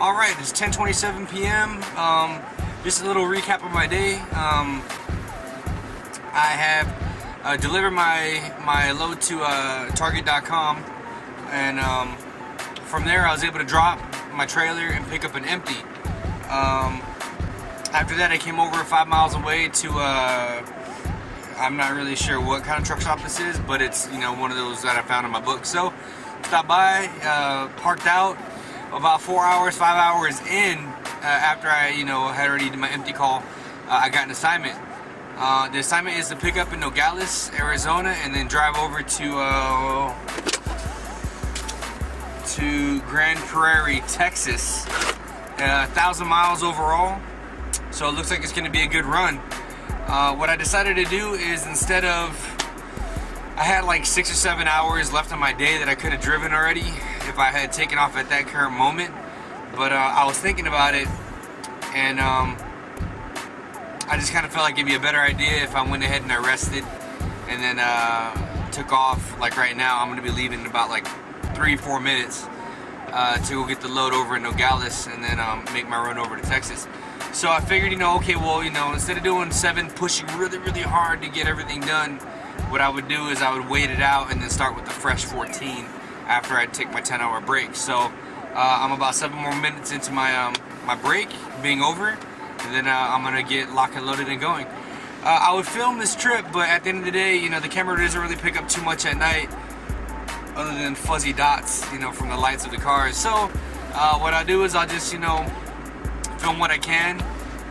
Alright, it's 10:27 p.m. Just a little recap of my day. I have delivered my load to Target.com, and from there I was able to drop my trailer and pick up an empty. After that I came over 5 miles away to I'm not really sure what kind of truck stop this is, but it's, you know, one of those that I found in my book. So stopped by, parked out. About 5 hours in, after I, had already did my empty call, I got an assignment. The assignment is to pick up in Nogales, Arizona, and then drive over to Grand Prairie, Texas. 1,000 miles overall, so it looks like it's going to be a good run. What I decided to do is, instead of, I had like 6 or 7 hours left on my day that I could have driven already if I had taken off at that current moment, but I was thinking about it, and I just kind of felt like it'd be a better idea if I went ahead and I rested and then took off. Like right now, I'm going to be leaving in about like 3-4 minutes to go get the load over in Nogales and then make my run over to Texas. So I figured, okay, well, instead of doing 7, pushing really, really hard to get everything done, what I would do is I would wait it out and then start with the fresh 14 after I take my 10-hour break. So I'm about 7 more minutes into my my break being over, and then I'm gonna get locked and loaded and going. I would film this trip, but at the end of the day, the camera doesn't really pick up too much at night, other than fuzzy dots, from the lights of the cars. So what I'll do is I'll just, film what I can,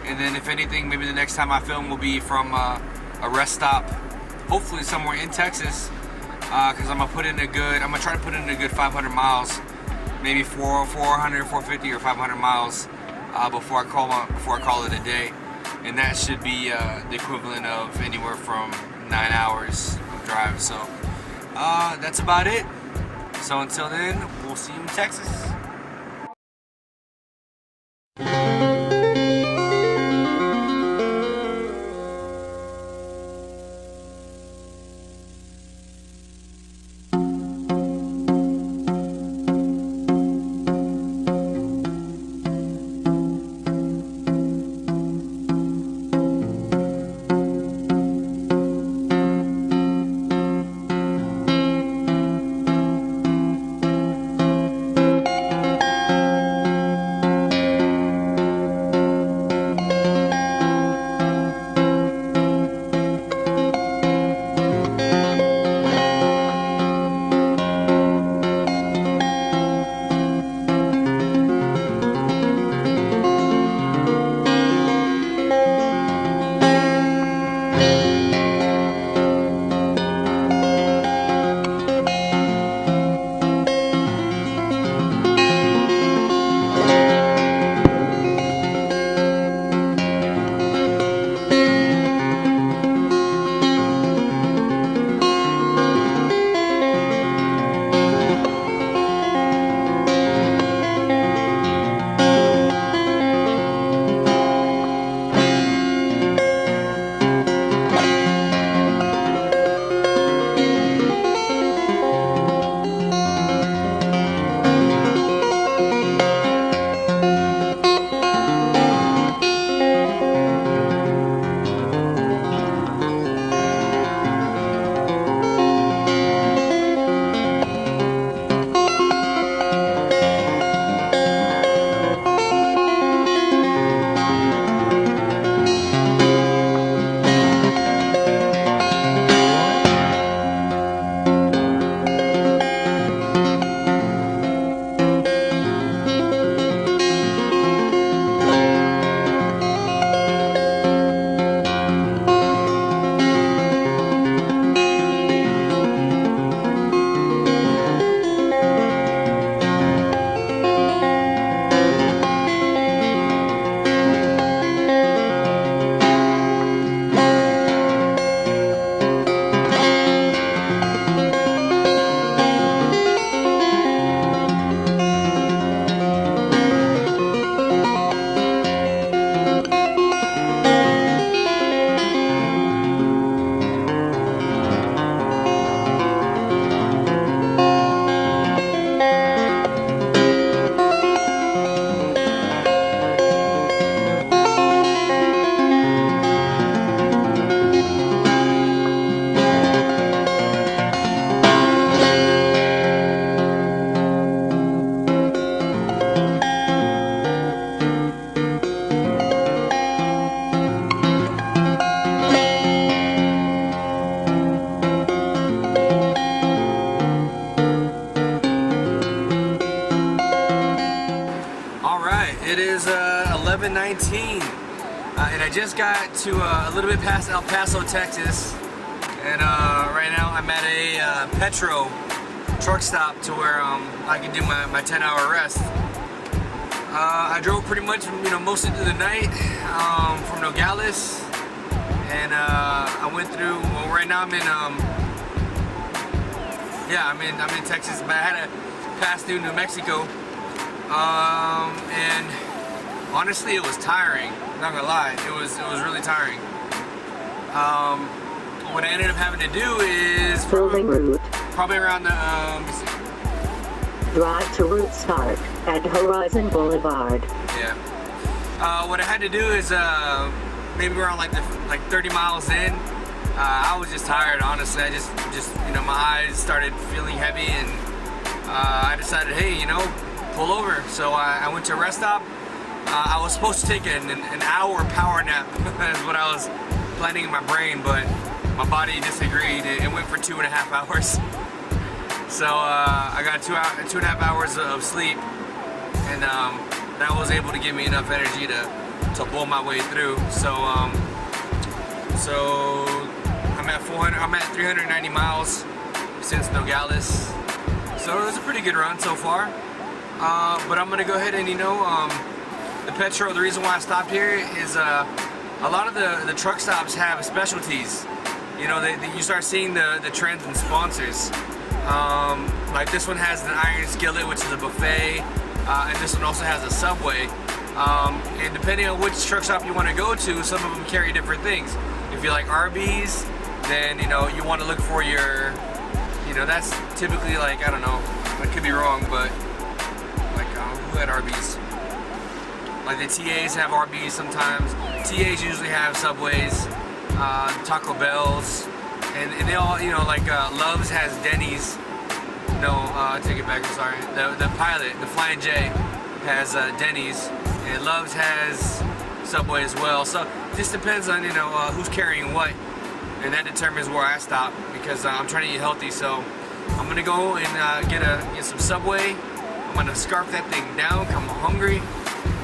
and then if anything, maybe the next time I film will be from a rest stop, hopefully somewhere in Texas, because I'm gonna try to put in a good 500 miles, maybe 400, 450, or 500 miles before I call it a day, and that should be the equivalent of anywhere from 9 hours of drive. So that's about it. So until then, we'll see you in Texas. It is 11:19, and I just got to a little bit past El Paso, Texas, and right now I'm at a Petro truck stop to where I can do my 10-hour rest. I drove pretty much, most of the night from Nogales, and I went through. Well, right now I'm in Texas, but I had to pass through New Mexico, and honestly, it was tiring. I'm not gonna lie, it was really tiring. What I ended up having to do is probably around the drive to route start at Horizon Boulevard. Yeah. What I had to do is maybe around like 30 miles in. I was just tired, honestly. I just my eyes started feeling heavy, and I decided, hey, pull over. So I went to a rest stop. I was supposed to take an hour power nap. That's what I was planning in my brain, but my body disagreed. It went for 2.5 hours. So I got 2.5 hours of sleep, and that was able to give me enough energy to pull my way through. So I'm at 390 miles since Nogales. So it was a pretty good run so far. But I'm gonna go ahead and the Petro. The reason why I stopped here is a lot of the truck stops have specialties. You start seeing the trends and sponsors. Like this one has an iron skillet, which is a buffet, and this one also has a Subway. And depending on which truck stop you want to go to, some of them carry different things. If you like Arby's, then you want to look for your, that's typically like, I don't know, I could be wrong, but like who had Arby's? Like the TAs have Arby's sometimes. TAs usually have Subways, Taco Bells, and they all, like Love's has Denny's. No, I take it back, I'm sorry. The Pilot, the Flying J, has Denny's, and Love's has Subway as well. So it just depends on who's carrying what, and that determines where I stop, because I'm trying to eat healthy. So I'm gonna go and get some Subway. I'm gonna scarf that thing down 'cause I'm hungry,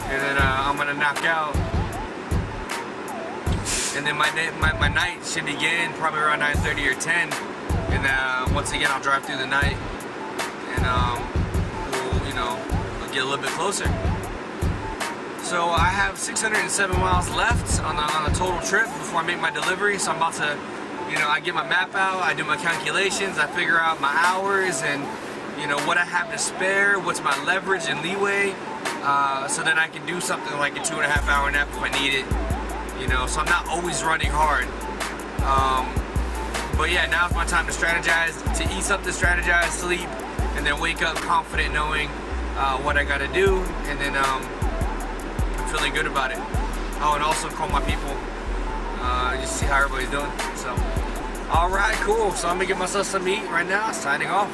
and then I'm gonna knock out. And then my night should begin probably around 9:30 or 10, and once again I'll drive through the night, and we'll get a little bit closer. So I have 607 miles left on the total trip before I make my delivery. So I'm about to, I get my map out, I do my calculations, I figure out my hours and what I have to spare, what's my leverage and leeway, so then I can do something like a 2.5 hour nap if I need it. So I'm not always running hard. But yeah, now's my time to strategize, to eat something, strategize, sleep, and then wake up confident knowing what I gotta do, and then I'm feeling good about it. Oh, and also call my people, just see how everybody's doing. So, alright, cool. So I'm gonna get myself some to eat right now, signing off.